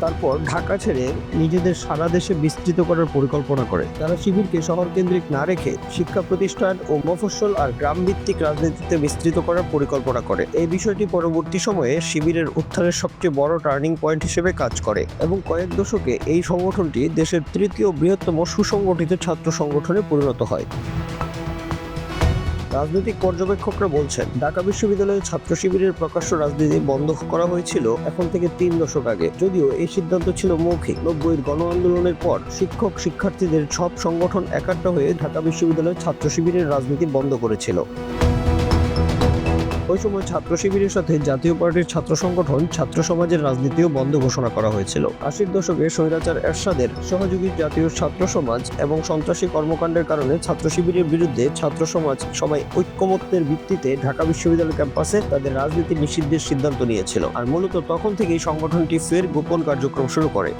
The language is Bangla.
তারপর ঢাকা ছেড়ে নিজেদের সারা দেশে বিস্তৃত করার পরিকল্পনা করে। তারা শিবিরকে শহর কেন্দ্রিক না রেখে শিক্ষা প্রতিষ্ঠান ও মফস্বল আর গ্রাম ভিত্তিক রাজনীতিতে বিস্তৃত করার পরিকল্পনা করে। এই বিষয়টি পরবর্তী সময়ে শিবিরের উত্থানের সবচেয়ে বড় টার্নিং পয়েন্ট হিসেবে কাজ করে এবং কয়েক দশকে এই সংগঠনটি দেশের তৃতীয় বৃহত্তম সুসংগঠিত ছাত্র সংগঠনে পরিণত হয়। রাজনৈতিক পর্যবেক্ষকরা বলছেন, ঢাকা বিশ্ববিদ্যালয়ের ছাত্র শিবিরের প্রকাশ্য রাজনীতি বন্ধ করা হয়েছিল এখন থেকে 3 দশক আগে। যদিও এই সিদ্ধান্ত ছিল মৌখিক। 90-এর গণ আন্দোলনের পর শিক্ষক শিক্ষার্থীদের সব সংগঠন একাট্টা হয়ে ঢাকা বিশ্ববিদ্যালয়ের ছাত্র শিবিরের রাজনীতি বন্ধ করেছিল। ওই সময় ছাত্র শিবিরের সাথে জাতীয় পার্টির ছাত্র সংগঠন ছাত্র সমাজের রাজনীতিও বন্ধ ঘোষণা করা হয়েছিল। 80-র দশকে স্বৈরাচার এরশাদের সহযোগী জাতীয় ছাত্র সমাজ এবং সন্ত্রাসী কর্মকাণ্ডের কারণে ছাত্র শিবিরের বিরুদ্ধে ছাত্র সমাজ সবাই ঐক্যমত্যের ভিত্তিতে ঢাকা বিশ্ববিদ্যালয় ক্যাম্পাসে তাদের রাজনীতি নিষিদ্ধের সিদ্ধান্ত নিয়েছিল। আর মূলত তখন থেকেই সংগঠনটি ফের গোপন কার্যক্রম শুরু করে।